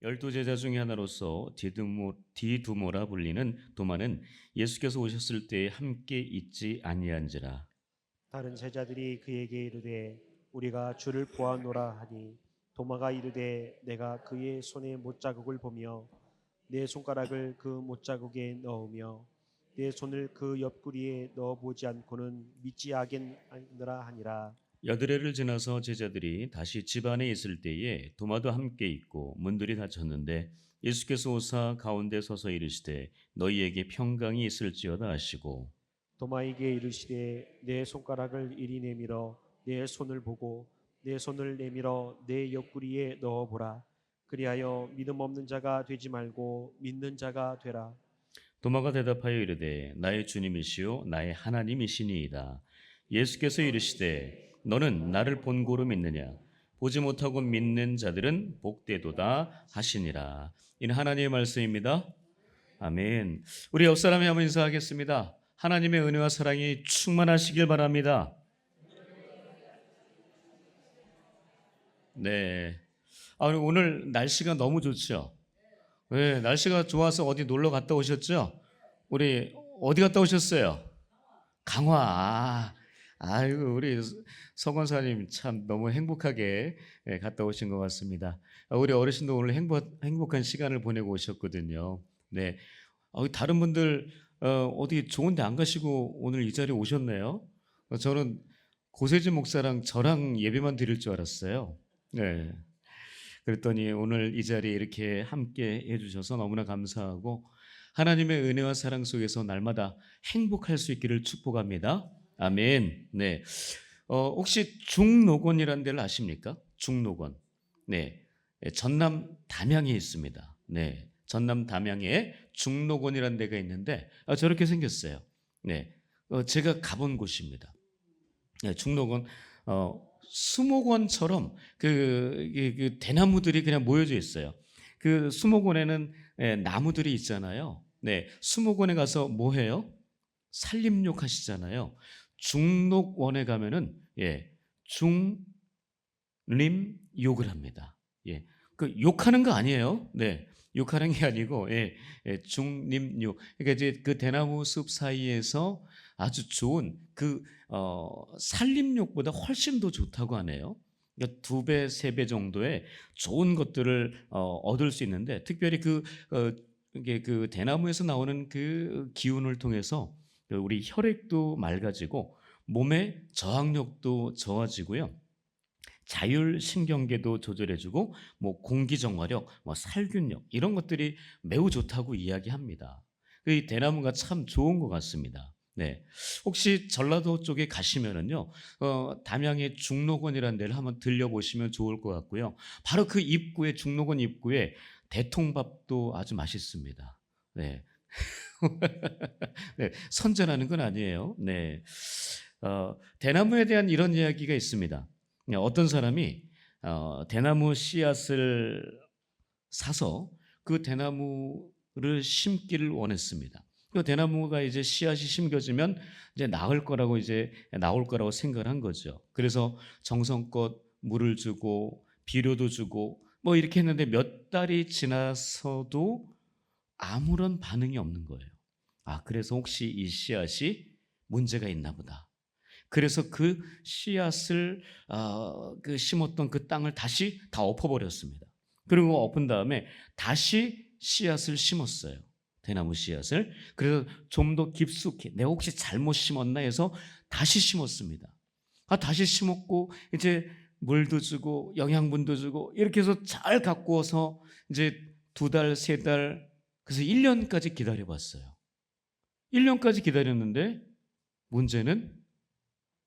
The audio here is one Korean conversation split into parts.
열두 제자 중에 하나로서 디두모라 불리는 도마는 예수께서 오셨을 때에 함께 있지 아니한지라. 다른 제자들이 그에게 이르되 우리가 주를 보았노라 하니 도마가 이르되 내가 그의 손에 못자국을 보며 내 손가락을 그 못자국에 넣으며 내 손을 그 옆구리에 넣어보지 않고는 믿지 아겠느라 하니라. 여드레를 지나서 제자들이 다시 집 안에 있을 때에 도마도 함께 있고 문들이 닫혔는데 예수께서 오사 가운데 서서 이르시되 너희에게 평강이 있을지어다 하시고 도마에게 이르시되 내 손가락을 이리 내밀어 내 손을 보고 내 손을 내밀어 내 옆구리에 넣어보라. 그리하여 믿음 없는 자가 되지 말고 믿는 자가 되라. 도마가 대답하여 이르되 나의 주님이시요 나의 하나님이시니이다. 예수께서 이르시되 너는 나를 본고로 믿느냐 보지 못하고 믿는 자들은 복되도다 하시니라. 이는 하나님의 말씀입니다. 아멘. 우리 옆 사람이 한번 인사하겠습니다. 하나님의 은혜와 사랑이 충만하시길 바랍니다. 네. 오늘 날씨가 너무 좋죠. 네, 날씨가 좋아서 어디 놀러 갔다 오셨죠? 우리 어디 갔다 오셨어요? 강화. 아이고 우리 서건사님 참 너무 행복하게 갔다 오신 것 같습니다. 우리 어르신도 오늘 행복한 시간을 보내고 오셨거든요. 네. 다른 분들 어디 좋은데 안 가시고 오늘 이 자리에 오셨네요. 저는 고세진 목사랑 저랑 예배만 드릴 줄 알았어요. 네. 그랬더니 오늘 이 자리에 이렇게 함께 해주셔서 너무나 감사하고 하나님의 은혜와 사랑 속에서 날마다 행복할 수 있기를 축복합니다. 아멘. 네. 혹시 중록원이라는 데를 아십니까? 중록원. 네. 전남 담양에 있습니다. 네. 전남 담양에 중록원이라는 데가 있는데 저렇게 생겼어요. 네. 제가 가본 곳입니다. 네, 중록원 수목원처럼 그 대나무들이 그냥 모여져 있어요. 그 수목원에는 나무들이 있잖아요. 네, 수목원에 가서 뭐 해요? 산림욕 하시잖아요. 중록원에 가면은 중림욕을 합니다. 예, 그 욕하는 거 아니에요. 네, 욕하는 게 아니고 중림욕. 그러니까 이제 그 대나무 숲 사이에서 아주 좋은 산림욕보다 훨씬 더 좋다고 하네요. 그러니까 2배, 3배 정도의 좋은 것들을 얻을 수 있는데 특별히 이게 그 대나무에서 나오는 그 기운을 통해서 우리 혈액도 맑아지고 몸의 저항력도 좋아지고요. 자율신경계도 조절해주고 뭐 공기정화력, 뭐 살균력 이런 것들이 매우 좋다고 이야기합니다. 이 대나무가 참 좋은 것 같습니다. 네, 혹시 전라도 쪽에 가시면은요, 담양의 중록원이라는 데를 한번 들려보시면 좋을 것 같고요. 바로 그 입구에 중록원 입구에 대통밥도 아주 맛있습니다. 네, 네, 선전하는 건 아니에요. 네, 대나무에 대한 이런 이야기가 있습니다. 어떤 사람이 대나무 씨앗을 사서 그 대나무를 심기를 원했습니다. 그 대나무가 이제 씨앗이 심겨지면 이제 나올 거라고 생각을 한 거죠. 그래서 정성껏 물을 주고 비료도 주고 뭐 이렇게 했는데 몇 달이 지나서도 아무런 반응이 없는 거예요. 그래서 혹시 이 씨앗이 문제가 있나 보다. 그래서 그 씨앗을 심었던 그 땅을 다시 다 엎어버렸습니다. 그리고 엎은 다음에 다시 씨앗을 심었어요. 대나무 씨앗을. 그래서 좀 더 깊숙이 내가 혹시 잘못 심었나 해서 다시 심었습니다. 다시 심었고 이제 물도 주고 영양분도 주고 이렇게 해서 잘 가꾸어서 이제 2달, 3달 그래서 1년까지 기다려봤어요. 1년까지 기다렸는데 문제는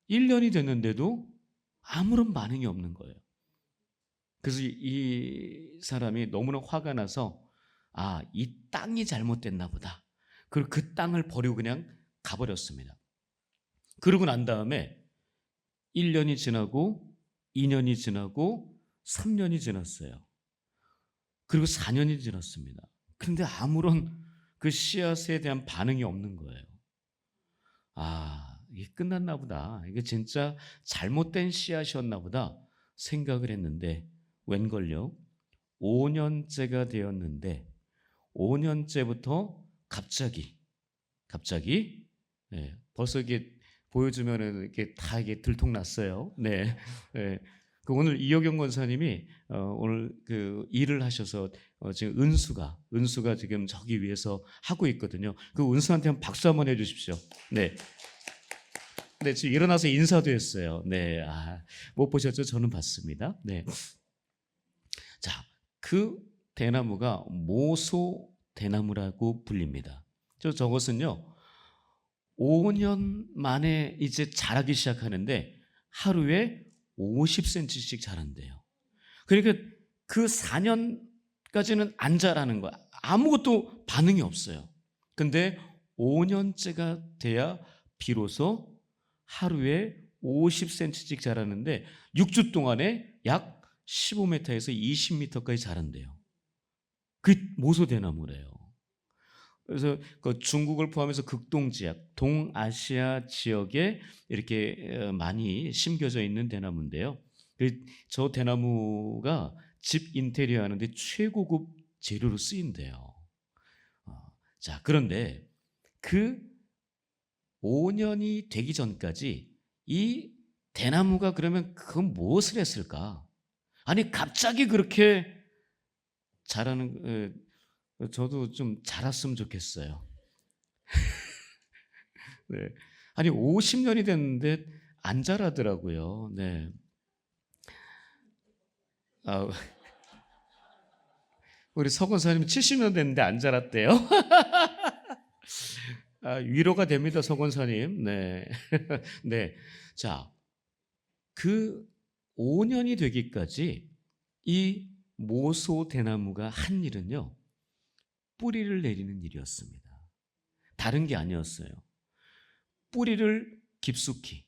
1년이 됐는데도 아무런 반응이 없는 거예요. 그래서 이 사람이 너무나 화가 나서 이 땅이 잘못됐나 보다. 그리고 그 땅을 버리고 그냥 가버렸습니다. 그러고 난 다음에 1년이 지나고 2년이 지나고 3년이 지났어요. 그리고 4년이 지났습니다. 그런데 아무런 그 씨앗에 대한 반응이 없는 거예요. 이게 끝났나 보다. 이게 진짜 잘못된 씨앗이었나 보다 생각을 했는데 웬걸요? 5년째가 되었는데 5년째부터 갑자기 벌써 이게 보여주면은 이렇게 다 이게 들통났어요. 네. 네. 그 오늘 이혁영 권사님이 오늘 그 일을 하셔서 지금 은수가 지금 저기 위에서 하고 있거든요. 그 은수한테 한번 박수 한번 해주십시오. 네. 네, 지금 일어나서 인사도 했어요. 네, 못 보셨죠? 저는 봤습니다. 네. 자, 그 대나무가 모소 대나무라고 불립니다. 저것은요, 5년 만에 이제 자라기 시작하는데 하루에 50cm씩 자란대요. 그러니까 그 4년까지는 안 자라는 거야. 아무것도 반응이 없어요. 근데 5년째가 돼야 비로소 하루에 50cm씩 자라는데 6주 동안에 약 15m에서 20m까지 자란대요. 그 모소대나무래요. 그래서 그 중국을 포함해서 극동 지역, 동아시아 지역에 이렇게 많이 심겨져 있는 대나무인데요. 저 대나무가 집 인테리어 하는데 최고급 재료로 쓰인대요. 자, 그런데 그 5년이 되기 전까지 이 대나무가 그러면 그건 무엇을 했을까? 아니 갑자기 그렇게 자라는 저도 좀 자랐으면 좋겠어요. 네. 아니 50년이 됐는데 안 자라더라고요. 네. 우리 서 권사님 70년 됐는데 안 자랐대요. 위로가 됩니다, 서 권사님. 네. 네. 자, 그 5년이 되기까지 이 모소 대나무가 한 일은요, 뿌리를 내리는 일이었습니다. 다른 게 아니었어요. 뿌리를 깊숙이,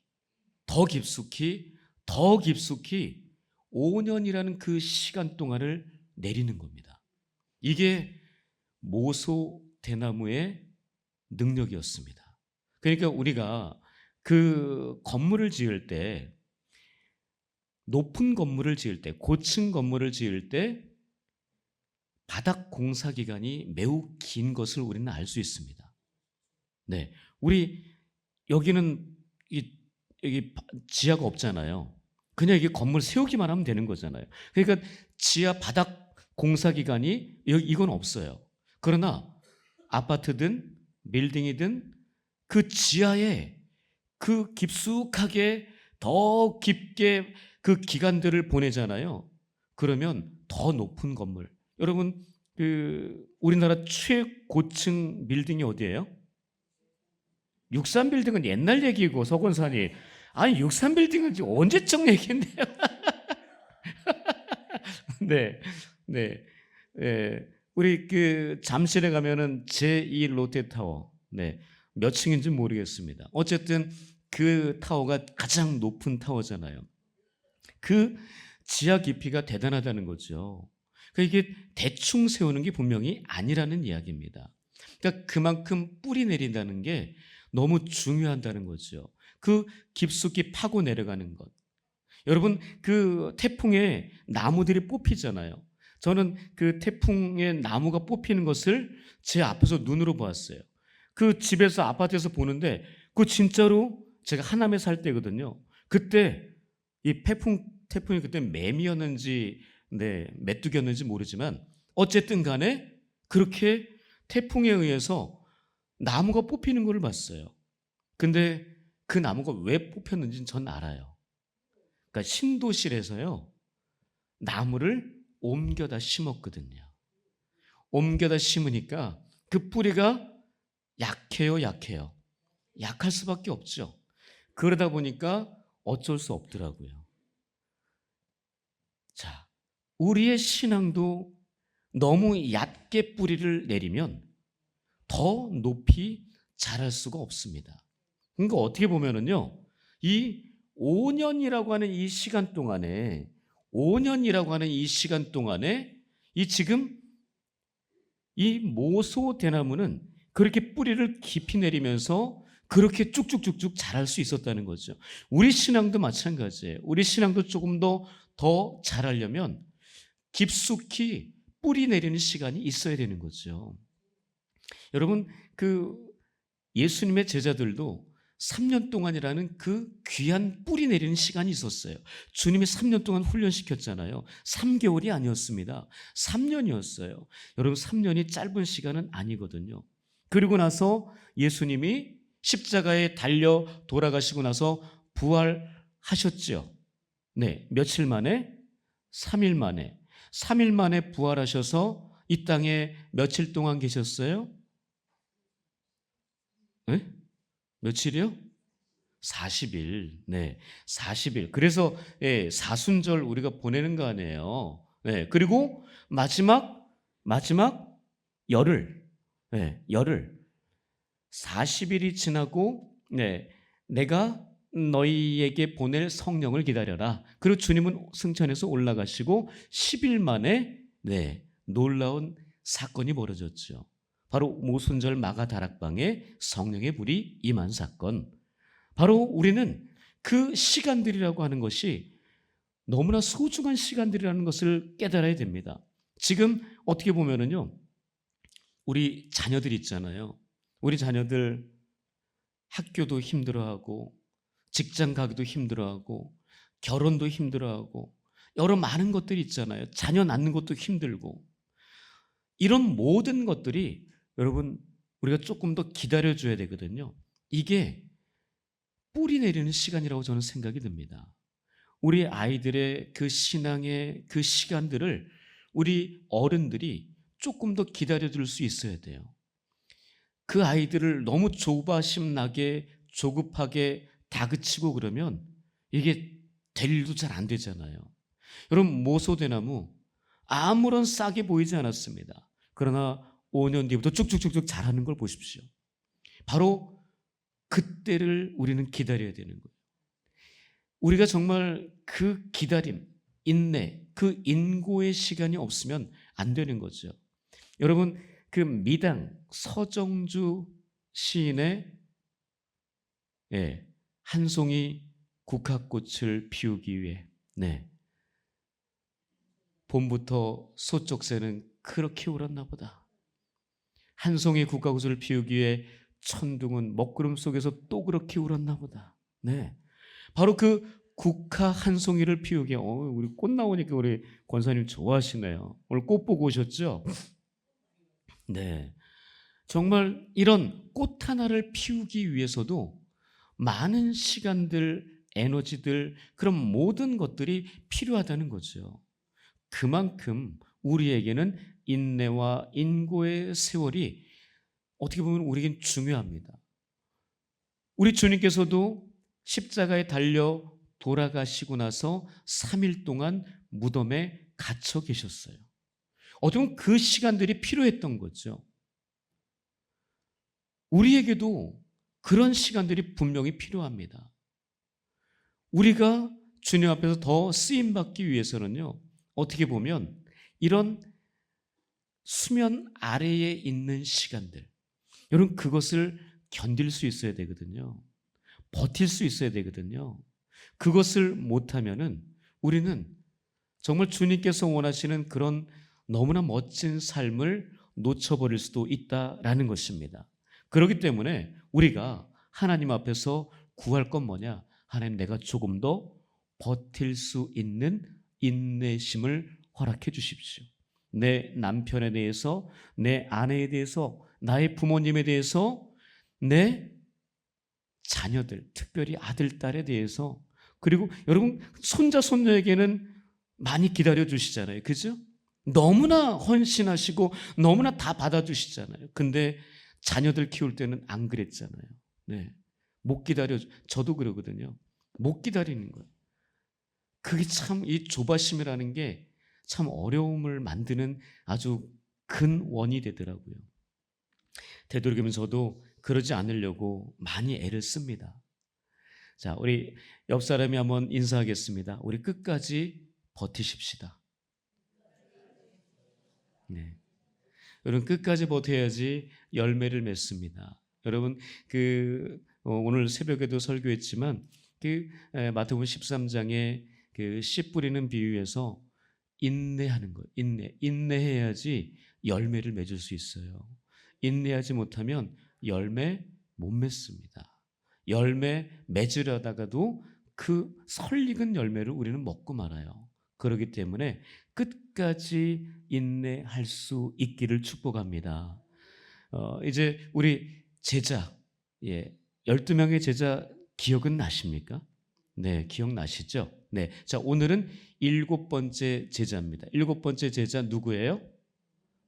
더 깊숙이, 더 깊숙이 5년이라는 그 시간 동안을 내리는 겁니다. 이게 모소 대나무의 능력이었습니다. 그러니까 우리가 그 건물을 지을 때, 높은 건물을 지을 때, 고층 건물을 지을 때 바닥 공사 기간이 매우 긴 것을 우리는 알 수 있습니다. 네, 우리 여기는 여기 지하가 없잖아요. 그냥 이게 건물 세우기만 하면 되는 거잖아요. 그러니까 지하 바닥 공사 기간이 이건 없어요. 그러나 아파트든 빌딩이든 그 지하에 그 깊숙하게 더 깊게 그 기간들을 보내잖아요. 그러면 더 높은 건물. 여러분 그 우리나라 최고층 빌딩이 어디예요? 63빌딩은 옛날 얘기고 서건산이 아니 63빌딩은 언제적 얘기인데요? 네, 네, 네. 우리 그 잠실에 가면은 제2 롯데타워, 네, 몇 층인지 모르겠습니다. 어쨌든 그 타워가 가장 높은 타워잖아요. 그 지하 깊이가 대단하다는 거죠. 그러니까 이게 대충 세우는 게 분명히 아니라는 이야기입니다. 그러니까 그만큼 뿌리 내린다는 게 너무 중요하다는 거죠. 그 깊숙이 파고 내려가는 것. 여러분 그 태풍에 나무들이 뽑히잖아요. 저는 그 태풍에 나무가 뽑히는 것을 제 앞에서 눈으로 보았어요. 그 집에서 아파트에서 보는데 그 진짜로 제가 하남에 살 때거든요. 그때 이 태풍이 그때 매미였는지 네, 메뚜기였는지 모르지만 어쨌든 간에 그렇게 태풍에 의해서 나무가 뽑히는 것을 봤어요. 근데 그 나무가 왜 뽑혔는지는 전 알아요. 그러니까 신도실에서요, 나무를 옮겨다 심었거든요. 옮겨다 심으니까 그 뿌리가 약해요. 약할 수밖에 없죠. 그러다 보니까 어쩔 수 없더라고요. 자, 우리의 신앙도 너무 얕게 뿌리를 내리면 더 높이 자랄 수가 없습니다. 그러니까 어떻게 보면은요, 이 5년이라고 하는 이 시간 동안에, 5년이라고 하는 이 시간 동안에 이 지금 이 모소 대나무는 그렇게 뿌리를 깊이 내리면서 그렇게 쭉쭉쭉쭉 자랄 수 있었다는 거죠. 우리 신앙도 마찬가지예요. 우리 신앙도 조금 더 자라려면 깊숙이 뿌리 내리는 시간이 있어야 되는 거죠. 여러분, 그 예수님의 제자들도 3년 동안이라는 그 귀한 뿌리 내리는 시간이 있었어요. 주님이 3년 동안 훈련시켰잖아요. 3개월이 아니었습니다. 3년이었어요. 여러분, 3년이 짧은 시간은 아니거든요. 그리고 나서 예수님이 십자가에 달려 돌아가시고 나서 부활하셨죠. 네, 며칠 만에? 3일 만에. 3일 만에 부활하셔서 이 땅에 며칠 동안 계셨어요? 네? 며칠이요? 40일. 네. 40일. 그래서 사순절 우리가 보내는 거 아니에요. 네. 그리고 마지막 열흘. 네. 열흘. 40일이 지나고 내가 너희에게 보낼 성령을 기다려라. 그리고 주님은 승천해서 올라가시고 10일 만에 놀라운 사건이 벌어졌죠. 바로 모순절 마가다락방에 성령의 불이 임한 사건. 바로 우리는 그 시간들이라고 하는 것이 너무나 소중한 시간들이라는 것을 깨달아야 됩니다. 지금 어떻게 보면은요, 우리 자녀들 있잖아요. 우리 자녀들 학교도 힘들어하고 직장 가기도 힘들어하고 결혼도 힘들어하고 여러 많은 것들이 있잖아요. 자녀 낳는 것도 힘들고 이런 모든 것들이 여러분 우리가 조금 더 기다려줘야 되거든요. 이게 뿌리 내리는 시간이라고 저는 생각이 듭니다. 우리 아이들의 그 신앙의 그 시간들을 우리 어른들이 조금 더 기다려줄 수 있어야 돼요. 그 아이들을 너무 조바심 나게 조급하게 다그치고 그러면 이게 될 일도 잘 안 되잖아요. 여러분, 모소대나무 아무런 싹이 보이지 않았습니다. 그러나 5년 뒤부터 쭉쭉쭉쭉 자라는 걸 보십시오. 바로 그때를 우리는 기다려야 되는 거예요. 우리가 정말 그 기다림, 인내, 그 인고의 시간이 없으면 안 되는 거죠. 여러분, 그 미당 서정주 시인의 한 송이 국화꽃을 피우기 위해 봄부터 소쩍새는 그렇게 울었나 보다. 한 송이 국화꽃을 피우기 위해 천둥은 먹구름 속에서 또 그렇게 울었나 보다. 바로 그 국화 한 송이를 피우기에 우리 꽃 나오니까 우리 권사님 좋아하시네요. 오늘 꽃 보고 오셨죠? 네. 정말 이런 꽃 하나를 피우기 위해서도 많은 시간들, 에너지들, 그런 모든 것들이 필요하다는 거죠. 그만큼 우리에게는 인내와 인고의 세월이 어떻게 보면 우리에겐 중요합니다. 우리 주님께서도 십자가에 달려 돌아가시고 나서 3일 동안 무덤에 갇혀 계셨어요. 어떻게 보면 그 시간들이 필요했던 거죠. 우리에게도 그런 시간들이 분명히 필요합니다. 우리가 주님 앞에서 더 쓰임받기 위해서는요, 어떻게 보면 이런 수면 아래에 있는 시간들, 여러분 그것을 견딜 수 있어야 되거든요. 버틸 수 있어야 되거든요. 그것을 못하면은 우리는 정말 주님께서 원하시는 그런 너무나 멋진 삶을 놓쳐버릴 수도 있다라는 것입니다. 그렇기 때문에 우리가 하나님 앞에서 구할 건 뭐냐? 하나님, 내가 조금 더 버틸 수 있는 인내심을 허락해 주십시오. 내 남편에 대해서, 내 아내에 대해서, 나의 부모님에 대해서, 내 자녀들, 특별히 아들, 딸에 대해서, 그리고 여러분 손자, 손녀에게는 많이 기다려 주시잖아요. 그죠? 너무나 헌신하시고 너무나 다 받아주시잖아요. 근데 자녀들 키울 때는 안 그랬잖아요. 못 기다려. 저도 그러거든요. 못 기다리는 거예요. 그게 참, 이 조바심이라는 게 참 어려움을 만드는 아주 근원이 되더라고요. 되도록이면 저도 그러지 않으려고 많이 애를 씁니다. 자, 우리 옆 사람이 한번 인사하겠습니다. 우리 끝까지 버티십시다. 여러분, 끝까지 버텨야지 열매를 맺습니다. 여러분, 오늘 새벽에도 설교했지만 마태복음 13장의 그 씨 뿌리는 비유에서 인내하는 거예요. 인내해야지 열매를 맺을 수 있어요. 인내하지 못하면 열매 못 맺습니다. 열매 맺으려다가도 그 설익은 열매를 우리는 먹고 말아요. 그렇기 때문에 끝까지 인내할 수 있기를 축복합니다. 이제 우리 제자, 12명의 제자 기억은 나십니까? 네, 기억나시죠? 네. 자, 오늘은 7번째 제자입니다. 7번째 제자 누구예요?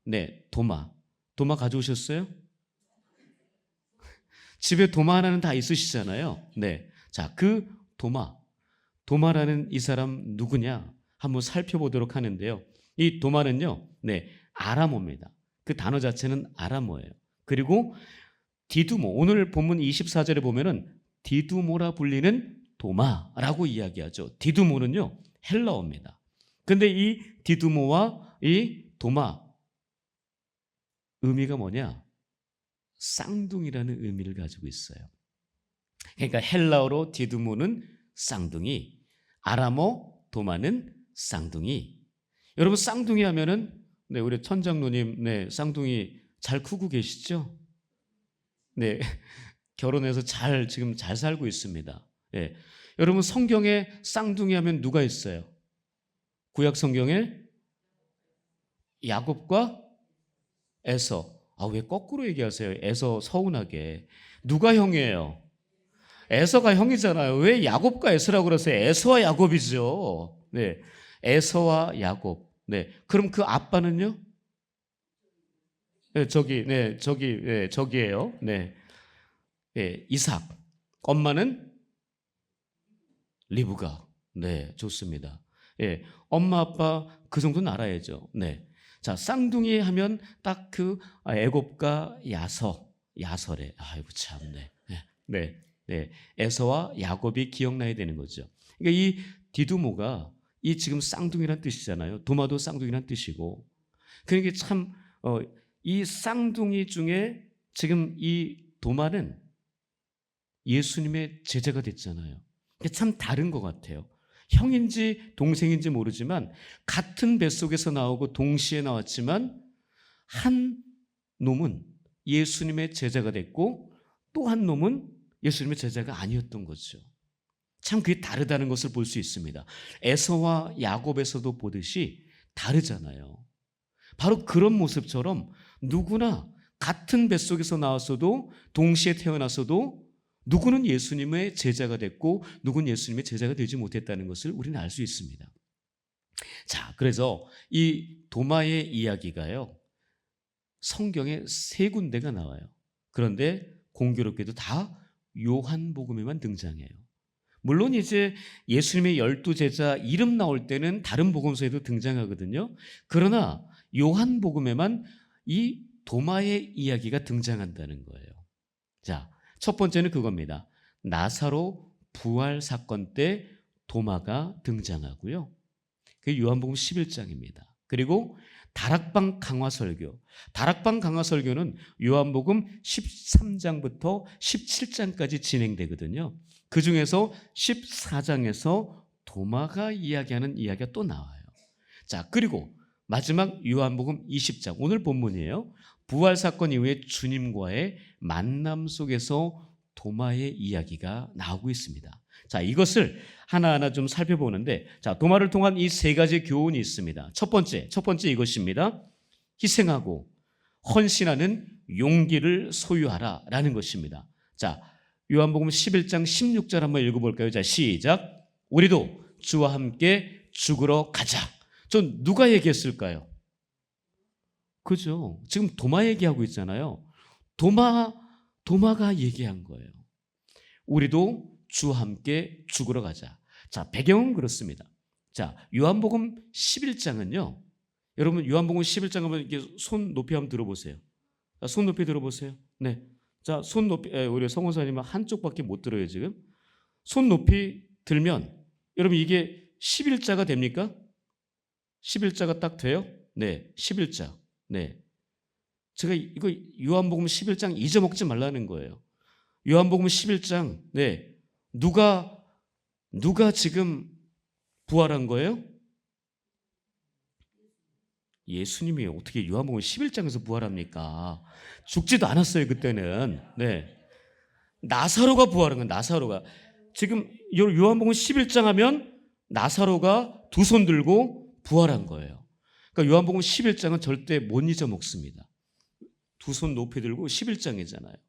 네, 도마. 도마 가져오셨어요? 집에 도마 하나는 다 있으시잖아요. 네. 자, 그 도마라는 이 사람 누구냐? 한번 살펴보도록 하는데요. 이 도마는요, 네, 아람어입니다. 그 단어 자체는 아람어예요. 그리고 디두모, 오늘 본문 24절에 보면은 디두모라 불리는 도마라고 이야기하죠. 디두모는요, 헬라어입니다. 근데 이 디두모와 이 도마, 의미가 뭐냐? 쌍둥이라는 의미를 가지고 있어요. 그러니까 헬라어로 디두모는 쌍둥이, 아람어 도마는 쌍둥이. 여러분 쌍둥이 하면은 네, 우리 천장로님 네, 쌍둥이 잘 크고 계시죠? 네. 결혼해서 지금 잘 살고 있습니다. 예. 여러분 성경에 쌍둥이 하면 누가 있어요? 구약 성경에 야곱과 에서. 아, 왜 거꾸로 얘기하세요? 에서 서운하게. 누가 형이에요? 에서가 형이잖아요. 왜 야곱과 에서라고 그러세요? 에서와 야곱이죠. 네. 에서와 야곱. 네. 그럼 그 아빠는요? 네, 저기예요. 네. 네, 이삭. 엄마는 리브가. 네, 좋습니다. 예. 엄마 아빠 그 정도는 알아야죠. 네. 자, 쌍둥이 하면 딱 그 애곱과 야설에. 아이고 참네. 네. 네. 에서와 야곱이 기억나야 되는 거죠. 그러니까 이 디두모가 이 지금 쌍둥이란 뜻이잖아요. 도마도 쌍둥이란 뜻이고. 그러니까 참 이 쌍둥이 중에 지금 이 도마는 예수님의 제자가 됐잖아요. 참 다른 것 같아요. 형인지 동생인지 모르지만 같은 뱃속에서 나오고 동시에 나왔지만 한 놈은 예수님의 제자가 됐고 또 한 놈은 예수님의 제자가 아니었던 거죠. 참 그게 다르다는 것을 볼 수 있습니다. 에서와 야곱에서도 보듯이 다르잖아요. 바로 그런 모습처럼 누구나 같은 뱃속에서 나왔어도 동시에 태어났어도 누구는 예수님의 제자가 됐고 누구는 예수님의 제자가 되지 못했다는 것을 우리는 알 수 있습니다. 자, 그래서 이 도마의 이야기가요, 성경에 3군데가 나와요. 그런데 공교롭게도 다 요한복음에만 등장해요. 물론 이제 예수님의 12제자 이름 나올 때는 다른 복음서에도 등장하거든요. 그러나 요한복음에만 이 도마의 이야기가 등장한다는 거예요. 자, 첫 번째는 그겁니다. 나사로 부활 사건 때 도마가 등장하고요. 그게 요한복음 11장입니다. 그리고 다락방 강화설교. 다락방 강화설교는 요한복음 13장부터 17장까지 진행되거든요. 그 중에서 14장에서 도마가 이야기하는 이야기가 또 나와요. 자, 그리고 마지막 요한복음 20장, 오늘 본문이에요. 부활 사건 이후에 주님과의 만남 속에서 도마의 이야기가 나오고 있습니다. 자, 이것을 하나하나 좀 살펴보는데, 자, 도마를 통한 이 3가지 교훈이 있습니다. 첫 번째 이것입니다. 희생하고 헌신하는 용기를 소유하라 라는 것입니다. 자, 요한복음 11장 16절 한번 읽어볼까요? 자, 시작. 우리도 주와 함께 죽으러 가자. 전 누가 얘기했을까요? 그죠? 지금 도마 얘기하고 있잖아요. 도마가 얘기한 거예요. 우리도 주와 함께 죽으러 가자. 자, 배경은 그렇습니다. 자, 요한복음 11장은요. 여러분 요한복음 11장 한번 이렇게 손 높이 한번 들어보세요. 자, 손 높이 들어보세요. 네. 자, 손 높이, 우리 성원사님은 한쪽밖에 못 들어요, 지금. 손 높이 들면, 여러분 이게 11자가 됩니까? 11자가 딱 돼요? 네, 11자. 네. 제가 이거 요한복음 11장 잊어먹지 말라는 거예요. 요한복음 11장, 네. 누가 지금 부활한 거예요? 예수님이 어떻게 요한복음 11장에서 부활합니까? 죽지도 않았어요, 그때는. 네. 나사로가 부활한 거예요, 나사로가. 지금 요한복음 11장 하면 나사로가 두 손 들고 부활한 거예요. 그러니까 요한복음 11장은 절대 못 잊어먹습니다. 두 손 높이 들고 11장이잖아요.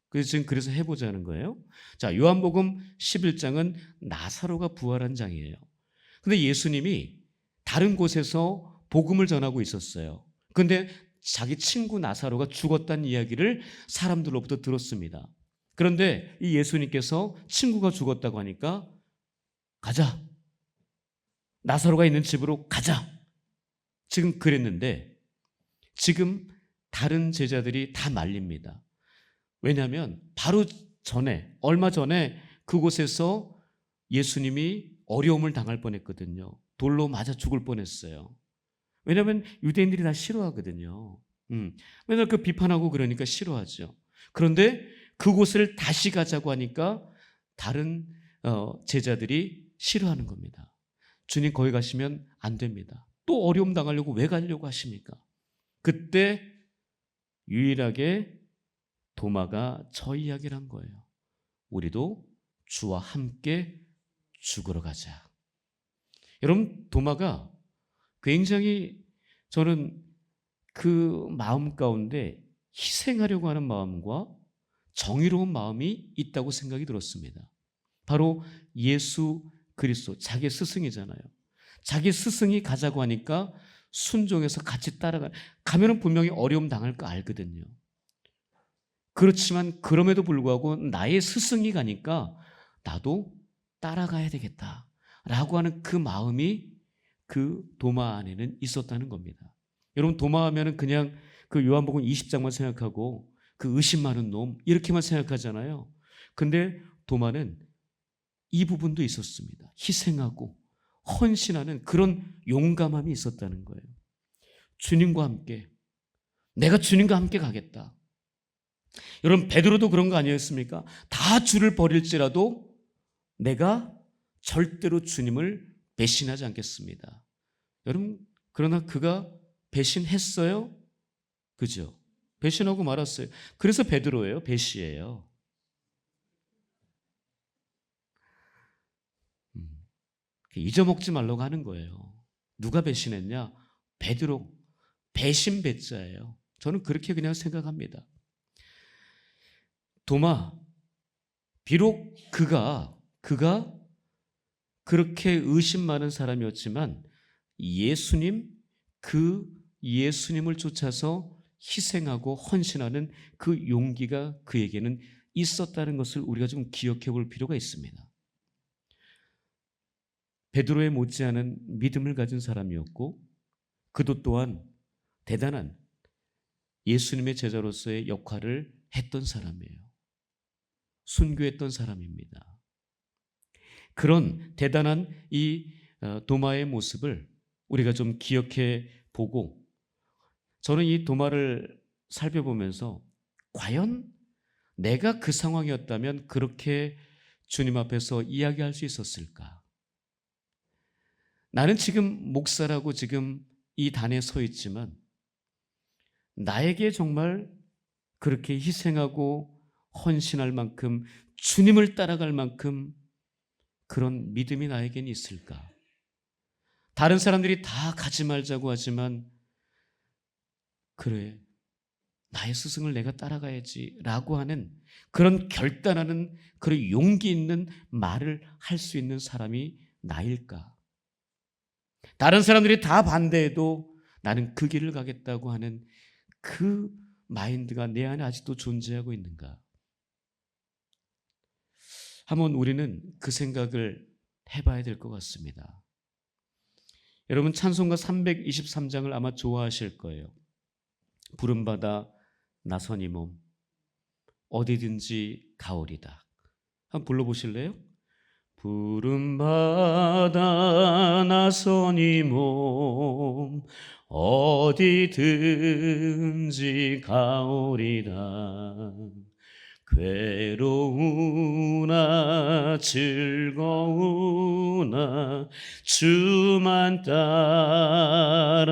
그래서 지금 그래서 해보자는 거예요. 자, 요한복음 11장은 나사로가 부활한 장이에요. 근데 예수님이 다른 곳에서 복음을 전하고 있었어요. 근데 자기 친구 나사로가 죽었다는 이야기를 사람들로부터 들었습니다. 그런데 이 예수님께서 친구가 죽었다고 하니까 가자. 나사로가 있는 집으로 가자. 지금 그랬는데 지금 다른 제자들이 다 말립니다. 왜냐하면 바로 전에, 얼마 전에 그곳에서 예수님이 어려움을 당할 뻔했거든요. 돌로 맞아 죽을 뻔했어요. 왜냐하면 유대인들이 다 싫어하거든요. 맨날 그 비판하고 그러니까 싫어하죠. 그런데 그곳을 다시 가자고 하니까 다른 제자들이 싫어하는 겁니다. 주님 거기 가시면 안 됩니다. 또 어려움 당하려고 왜 가려고 하십니까? 그때 유일하게 도마가 저 이야기를 한 거예요. 우리도 주와 함께 죽으러 가자. 여러분, 도마가 굉장히 저는 그 마음 가운데 희생하려고 하는 마음과 정의로운 마음이 있다고 생각이 들었습니다. 바로 예수 그리스도, 자기 스승이잖아요. 자기 스승이 가자고 하니까 순종해서 같이 가면은 분명히 어려움 당할 거 알거든요. 그렇지만 그럼에도 불구하고 나의 스승이 가니까 나도 따라가야 되겠다라고 하는 그 마음이 그 도마 안에는 있었다는 겁니다. 여러분, 도마하면은 그냥 그 요한복음 20장만 생각하고 그 의심 많은 놈 이렇게만 생각하잖아요. 근데 도마는 이 부분도 있었습니다. 희생하고 헌신하는 그런 용감함이 있었다는 거예요. 주님과 함께, 내가 주님과 함께 가겠다. 여러분, 베드로도 그런 거 아니었습니까? 다 주를 버릴지라도 내가 절대로 주님을 배신하지 않겠습니다. 여러분, 그러나 그가 배신했어요? 그죠? 배신하고 말았어요. 그래서 베드로예요, 배시예요. 잊어먹지 말라고 하는 거예요. 누가 배신했냐? 베드로, 배신 배자예요. 저는 그렇게 그냥 생각합니다. 도마, 비록 그가 그렇게 의심 많은 사람이었지만 그 예수님을 쫓아서 희생하고 헌신하는 그 용기가 그에게는 있었다는 것을 우리가 좀 기억해 볼 필요가 있습니다. 베드로에 못지않은 믿음을 가진 사람이었고 그도 또한 대단한 예수님의 제자로서의 역할을 했던 사람이에요. 순교했던 사람입니다. 그런 대단한 이 도마의 모습을 우리가 좀 기억해 보고, 저는 이 도마를 살펴보면서 과연 내가 그 상황이었다면 그렇게 주님 앞에서 이야기할 수 있었을까? 나는 지금 목사라고 지금 이 단에 서 있지만 나에게 정말 그렇게 희생하고 헌신할 만큼, 주님을 따라갈 만큼 그런 믿음이 나에게는 있을까? 다른 사람들이 다 가지 말자고 하지만 그래, 나의 스승을 내가 따라가야지 라고 하는 그런 결단하는, 그런 용기 있는 말을 할 수 있는 사람이 나일까? 다른 사람들이 다 반대해도 나는 그 길을 가겠다고 하는 그 마인드가 내 안에 아직도 존재하고 있는가? 한번 우리는 그 생각을 해봐야 될 것 같습니다. 여러분, 찬송가 323장을 아마 좋아하실 거예요. 부름받아 나선 이 몸 어디든지 가오리다. 한번 불러보실래요? 부름받아 나선 이 몸 어디든지 가오리다. 괴로우나 즐거우나 주만 따라가오리다.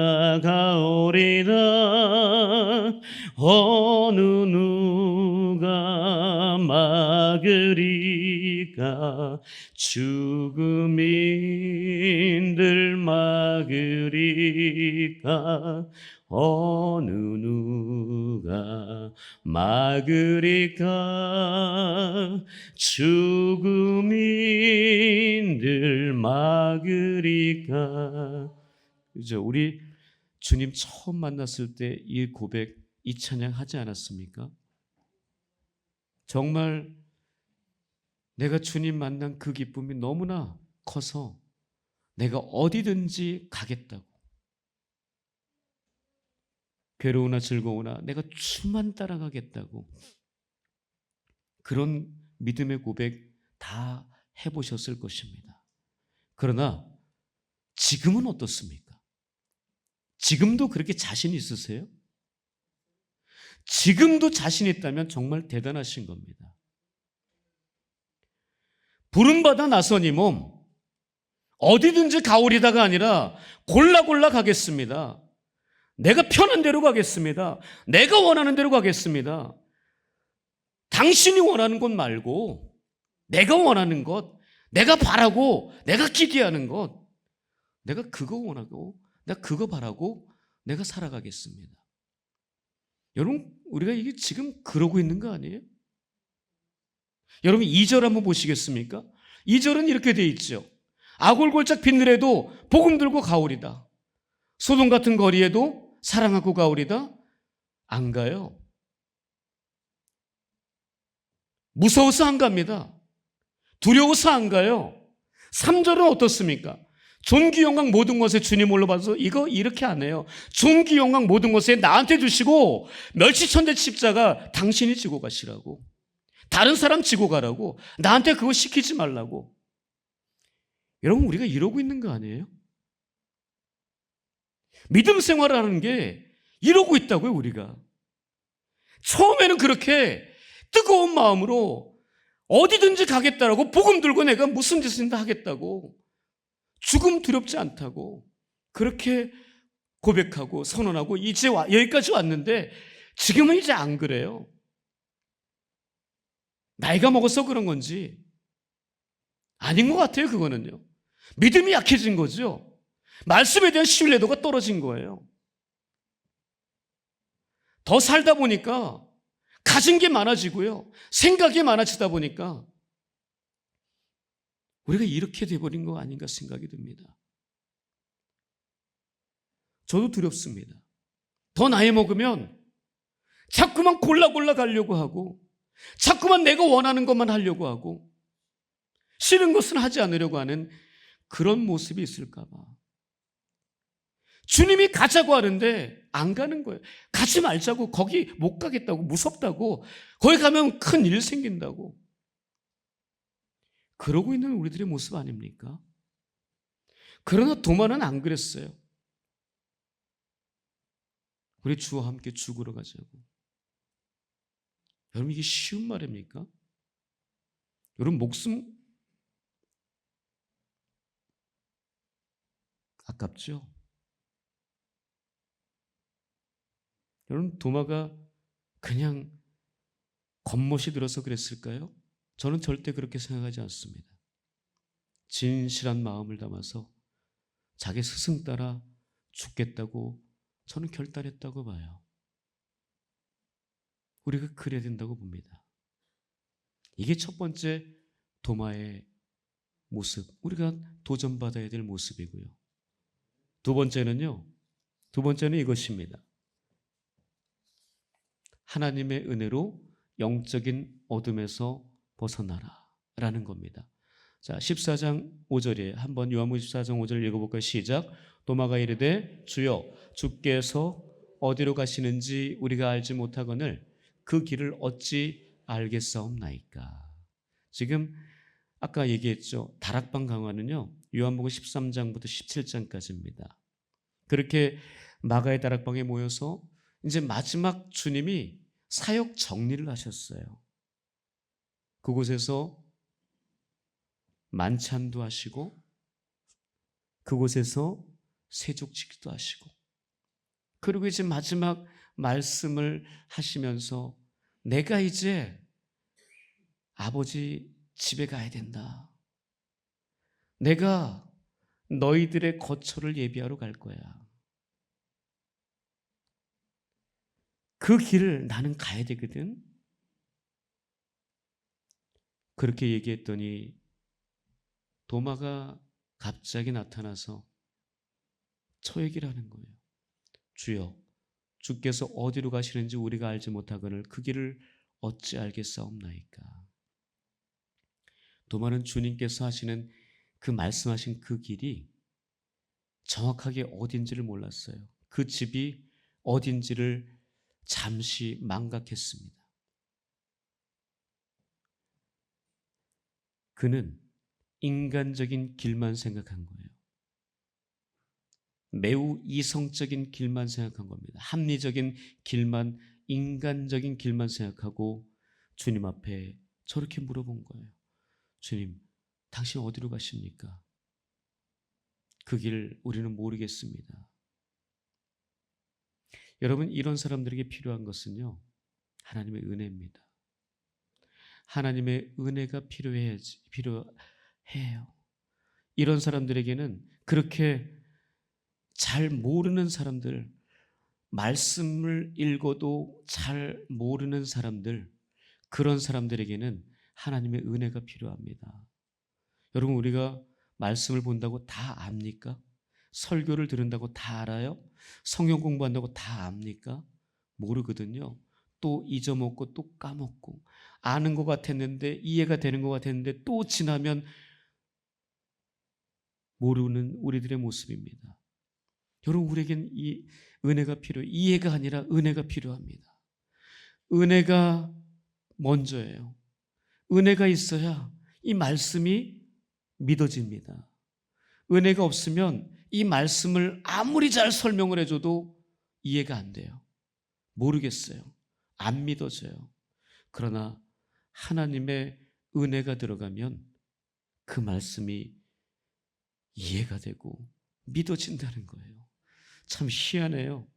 어느 누가 막으리까. 죽음인들 막으리까. 어느 누가 막으리까. 죽음인들 막으리까. 그죠? 우리 주님 처음 만났을 때 이 고백, 이 찬양 하지 않았습니까? 정말 내가 주님 만난 그 기쁨이 너무나 커서 내가 어디든지 가겠다고, 괴로우나 즐거우나 내가 주만 따라가겠다고, 그런 믿음의 고백 다 해보셨을 것입니다. 그러나 지금은 어떻습니까? 지금도 그렇게 자신 있으세요? 지금도 자신 있다면 정말 대단하신 겁니다. 부름받아 나선 이 몸 어디든지 가오리다가 아니라 골라 가겠습니다. 내가 편한 대로 가겠습니다. 내가 원하는 대로 가겠습니다. 당신이 원하는 것 말고 내가 원하는 것, 내가 바라고 내가 기대하는 것, 내가 그거 원하고 내가 그거 바라고 내가 살아가겠습니다. 여러분, 우리가 이게 지금 그러고 있는 거 아니에요? 여러분 2절 한번 보시겠습니까? 2절은 이렇게 돼 있죠. 아골골짝 빈들에도 복음 들고 가오리다. 소돔 같은 거리에도 사랑하고 가오리다. 안 가요. 무서워서 안 갑니다. 두려워서 안 가요. 3절은 어떻습니까? 존귀 영광 모든 것에 주님 올라봐서 이거 이렇게 안 해요. 존귀 영광 모든 것에 나한테 주시고 멸치천대 십자가 당신이 지고 가시라고, 다른 사람 지고 가라고, 나한테 그거 시키지 말라고. 여러분, 우리가 이러고 있는 거 아니에요? 믿음 생활하는 게 이러고 있다고요. 우리가 처음에는 그렇게 뜨거운 마음으로 어디든지 가겠다라고, 복음 들고 내가 무슨 짓을 다 하겠다고, 죽음 두렵지 않다고 그렇게 고백하고 선언하고 이제 여기까지 왔는데 지금은 이제 안 그래요. 나이가 먹어서 그런 건지 아닌 것 같아요. 그거는요, 믿음이 약해진 거죠. 말씀에 대한 신뢰도가 떨어진 거예요. 더 살다 보니까 가진 게 많아지고요, 생각이 많아지다 보니까 우리가 이렇게 돼버린 거 아닌가 생각이 듭니다. 저도 두렵습니다. 더 나이 먹으면 자꾸만 골라 가려고 하고, 자꾸만 내가 원하는 것만 하려고 하고, 싫은 것은 하지 않으려고 하는 그런 모습이 있을까 봐. 주님이 가자고 하는데 안 가는 거예요. 가지 말자고, 거기 못 가겠다고, 무섭다고, 거기 가면 큰 일 생긴다고. 그러고 있는 우리들의 모습 아닙니까? 그러나 도마는 안 그랬어요. 우리 주와 함께 죽으러 가자고. 여러분, 이게 쉬운 말입니까? 여러분, 목숨 아깝죠? 여러분, 도마가 그냥 겉멋이 들어서 그랬을까요? 저는 절대 그렇게 생각하지 않습니다. 진실한 마음을 담아서 자기 스승 따라 죽겠다고 저는 결단했다고 봐요. 우리가 그래야 된다고 봅니다. 이게 첫 번째 도마의 모습, 우리가 도전받아야 될 모습이고요. 두 번째는 이것입니다. 하나님의 은혜로 영적인 어둠에서 벗어나라 라는 겁니다. 자, 14장 5절에 한번 요한복음 14장 5절 읽어볼까요? 시작. 도마가 이르되 주여, 주께서 어디로 가시는지 우리가 알지 못하거늘 그 길을 어찌 알겠사옵나이까. 지금 아까 얘기했죠. 다락방 강화는요, 요한복음 13장부터 17장까지입니다. 그렇게 마가의 다락방에 모여서 이제 마지막 주님이 사역 정리를 하셨어요. 그곳에서 만찬도 하시고 그곳에서 세족치기도 하시고, 그리고 이제 마지막 말씀을 하시면서 내가 이제 아버지 집에 가야 된다. 내가 너희들의 거처를 예비하러 갈 거야. 그 길을 나는 가야 되거든. 그렇게 얘기했더니 도마가 갑자기 나타나서 저 얘기를 하는 거예요. 주여, 주께서 어디로 가시는지 우리가 알지 못하거늘 그 길을 어찌 알겠사옵나이까. 도마는 주님께서 하시는 그 말씀하신 그 길이 정확하게 어딘지를 몰랐어요. 그 집이 어딘지를 잠시 망각했습니다. 그는 인간적인 길만 생각한 거예요. 매우 이성적인 길만 생각한 겁니다. 합리적인 길만, 인간적인 길만 생각하고 주님 앞에 저렇게 물어본 거예요. 주님, 당신 어디로 가십니까? 그 길 우리는 모르겠습니다. 여러분, 이런 사람들에게 필요한 것은요, 하나님의 은혜입니다. 하나님의 은혜가 필요해요. 이런 사람들에게는, 그렇게 잘 모르는 사람들, 말씀을 읽어도 잘 모르는 사람들, 그런 사람들에게는 하나님의 은혜가 필요합니다. 여러분, 우리가 말씀을 본다고 다 압니까? 설교를 들은다고 다 알아요? 성경 공부한다고 다 압니까? 모르거든요. 또 잊어먹고 또 까먹고, 아는 것 같았는데, 이해가 되는 것 같았는데 또 지나면 모르는 우리들의 모습입니다. 여러분, 우리에겐 이 은혜가 필요해요. 이해가 아니라 은혜가 필요합니다. 은혜가 먼저예요. 은혜가 있어야 이 말씀이 믿어집니다. 은혜가 없으면 이 말씀을 아무리 잘 설명을 해줘도 이해가 안 돼요. 모르겠어요. 안 믿어져요. 그러나 하나님의 은혜가 들어가면 그 말씀이 이해가 되고 믿어진다는 거예요. 참 희한해요.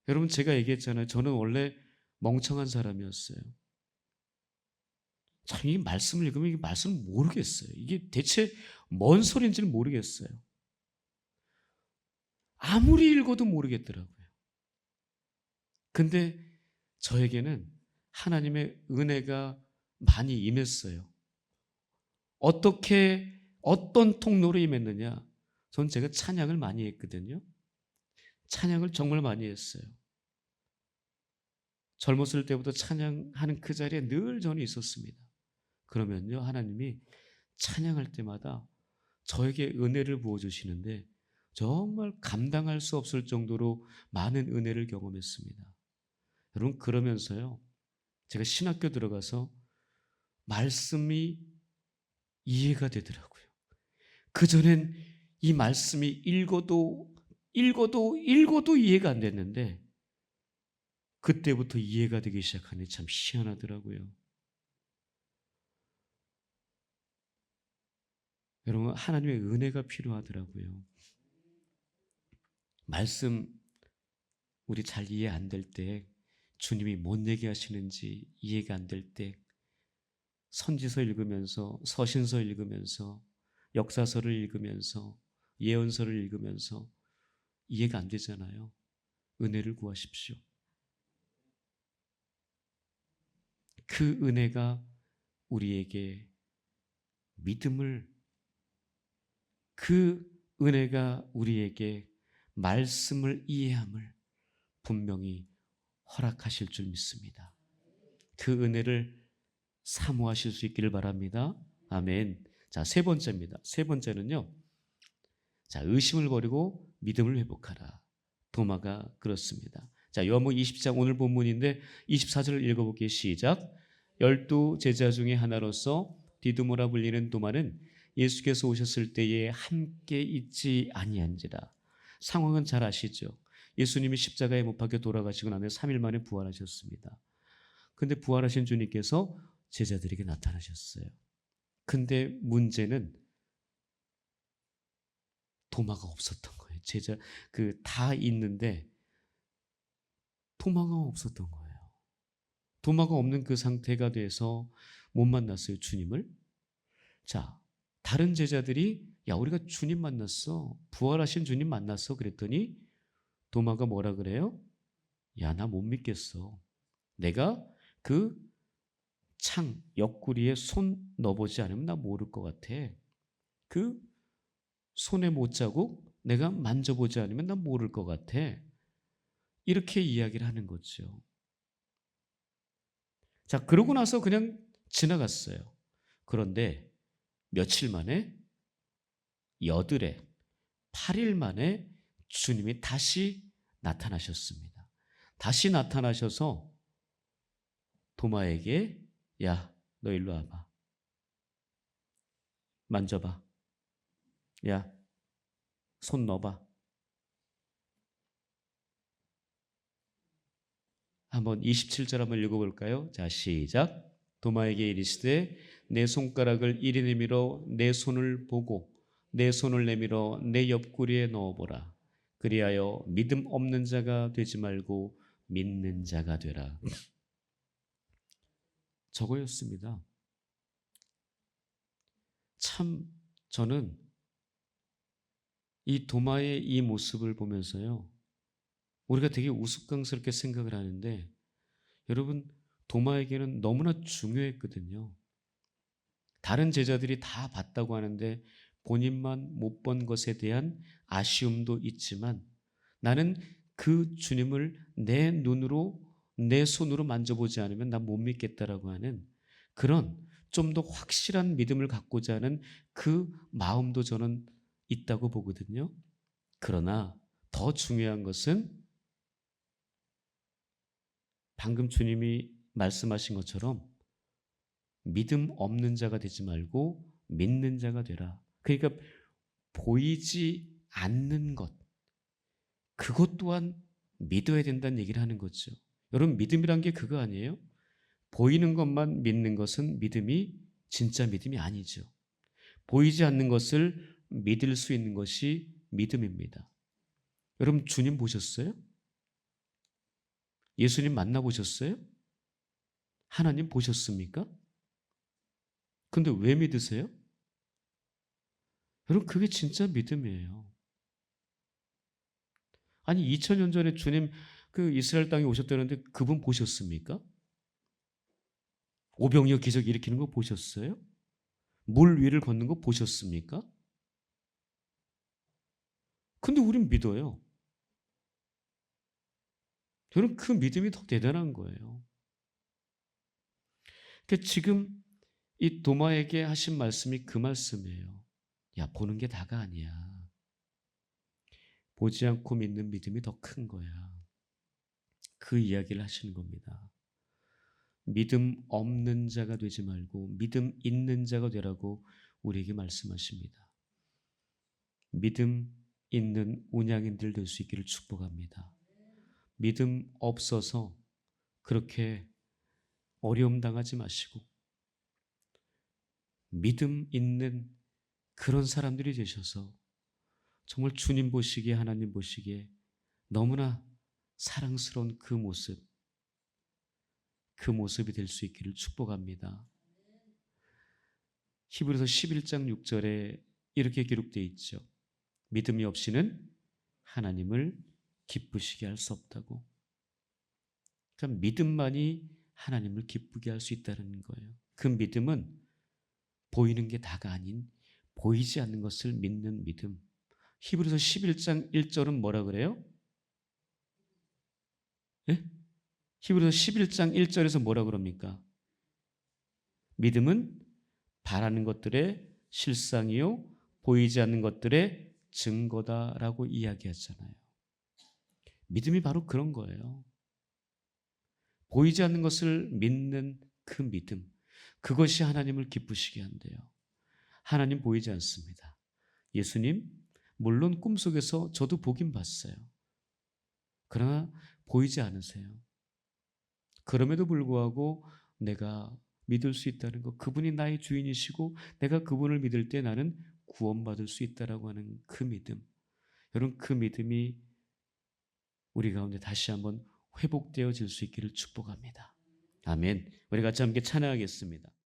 여러분, 제가 얘기했잖아요. 저는 원래 멍청한 사람이었어요. 참, 이 말씀을 읽으면 이 말씀을 모르겠어요. 이게 대체 뭔 소리인지를 모르겠어요. 아무리 읽어도 모르겠더라고요. 근데 저에게는 하나님의 은혜가 많이 임했어요. 어떤 통로로 임했느냐? 전 제가 찬양을 많이 했거든요. 찬양을 정말 많이 했어요. 젊었을 때부터 찬양하는 그 자리에 늘 저는 있었습니다. 그러면요, 하나님이 찬양할 때마다 저에게 은혜를 부어주시는데 정말 감당할 수 없을 정도로 많은 은혜를 경험했습니다. 여러분, 그러면서요, 제가 신학교 들어가서 말씀이 이해가 되더라고요. 그전엔 이 말씀이 읽어도 이해가 안 됐는데 그때부터 이해가 되기 시작하니 참 희한하더라고요. 여러분, 하나님의 은혜가 필요하더라고요. 말씀 우리 잘 이해 안 될 때, 주님이 뭔 얘기하시는지 이해가 안 될 때, 선지서 읽으면서, 서신서 읽으면서, 역사서를 읽으면서, 예언서를 읽으면서 이해가 안 되잖아요. 은혜를 구하십시오. 그 은혜가 우리에게 믿음을, 그 은혜가 우리에게 말씀을 이해함을 분명히 허락하실 줄 믿습니다. 그 은혜를 사모하실 수 있기를 바랍니다. 아멘. 자, 세 번째입니다. 세 번째는요, 자, 의심을 버리고 믿음을 회복하라. 도마가 그렇습니다. 자, 요한복음 20장 오늘 본문인데 24절을 읽어볼게요. 시작. 12 제자 중에 하나로서 디두모라 불리는 도마는 예수께서 오셨을 때에 함께 있지 아니한지라. 상황은 잘 아시죠? 예수님이 십자가에 못 박혀 돌아가시고 나면 3일 만에 부활하셨습니다. 근데 부활하신 주님께서 제자들에게 나타나셨어요. 근데 문제는 도마가 없었던 거예요. 다 있는데 도마가 없었던 거예요. 도마가 없는 그 상태가 돼서 못 만났어요, 주님을. 자, 다른 제자들이 야, 우리가 주님 만났어. 부활하신 주님 만났어. 그랬더니 도마가 뭐라 그래요? 야, 나 못 믿겠어. 내가 그 옆구리에 손 넣어보지 않으면 나 모를 것 같아. 그 손의 못자국 내가 만져보지 않으면 난 모를 것 같아. 이렇게 이야기를 하는 거죠. 자, 그러고 나서 그냥 지나갔어요. 그런데 며칠 만에, 여드레 8일 만에 주님이 다시 나타나셨습니다. 다시 나타나셔서 도마에게 야, 너 일로 와봐. 만져봐. 야, 손 넣어봐. 한번 27절 한번 읽어볼까요? 자, 시작. 도마에게 이르시되 내 손가락을 이리 내밀어 내 손을 보고 내 손을 내밀어 내 옆구리에 넣어보라. 그리하여 믿음 없는 자가 되지 말고 믿는 자가 되라. 저거였습니다. 참 저는 이 도마의 이 모습을 보면서요, 우리가 되게 우스꽝스럽게 생각을 하는데 여러분, 도마에게는 너무나 중요했거든요. 다른 제자들이 다 봤다고 하는데 본인만 못 본 것에 대한 아쉬움도 있지만 나는 그 주님을 내 눈으로 내 손으로 만져보지 않으면 난 못 믿겠다라고 하는 그런 좀 더 확실한 믿음을 갖고자 하는 그 마음도 저는 있다고 보거든요. 그러나 더 중요한 것은 방금 주님이 말씀하신 것처럼 믿음 없는 자가 되지 말고 믿는 자가 되라. 그러니까 보이지 않는 것, 그것 또한 믿어야 된다는 얘기를 하는 거죠. 여러분, 믿음이란 게 그거 아니에요? 보이는 것만 믿는 것은 진짜 믿음이 아니죠. 보이지 않는 것을 믿을 수 있는 것이 믿음입니다. 여러분, 주님 보셨어요? 예수님 만나보셨어요? 하나님 보셨습니까? 근데 왜 믿으세요? 여러분, 그게 진짜 믿음이에요. 아니, 2000년 전에 주님 그 이스라엘 땅에 오셨다는데 그분 보셨습니까? 오병이어 기적 일으키는 거 보셨어요? 물 위를 걷는 거 보셨습니까? 근데 우린 믿어요. 여러분, 그 믿음이 더 대단한 거예요. 그러니까 지금 이 도마에게 하신 말씀이 그 말씀이에요. 야, 보는 게 다가 아니야. 보지 않고 믿는 믿음이 더 큰 거야. 그 이야기를 하시는 겁니다. 믿음 없는 자가 되지 말고 믿음 있는 자가 되라고 우리에게 말씀하십니다. 믿음 있는 운양인들 될 수 있기를 축복합니다. 믿음 없어서 그렇게 어려움 당하지 마시고 믿음 있는 그런 사람들이 되셔서 정말 주님 보시기에, 하나님 보시기에 너무나 사랑스러운 그 모습이 될 수 있기를 축복합니다. 히브리서 11장 6절에 이렇게 기록되어 있죠. 믿음이 없이는 하나님을 기쁘시게 할 수 없다고. 그러니까 믿음만이 하나님을 기쁘게 할 수 있다는 거예요. 그 믿음은 보이는 게 다가 아닌 보이지 않는 것을 믿는 믿음. 히브리서 11장 1절은 뭐라 그래요? 예? 히브리서 11장 1절에서 뭐라 그럽니까? 믿음은 바라는 것들의 실상이요 보이지 않는 것들의 증거다라고 이야기하잖아요. 믿음이 바로 그런 거예요. 보이지 않는 것을 믿는 그 믿음, 그것이 하나님을 기쁘시게 한대요. 하나님 보이지 않습니다. 예수님, 물론 꿈속에서 저도 보긴 봤어요. 그러나 보이지 않으세요. 그럼에도 불구하고 내가 믿을 수 있다는 것, 그분이 나의 주인이시고 내가 그분을 믿을 때 나는 구원받을 수 있다라고 하는 그 믿음, 여러분 그 믿음이 우리 가운데 다시 한번 회복되어질 수 있기를 축복합니다. 아멘. 우리 같이 함께 찬양하겠습니다.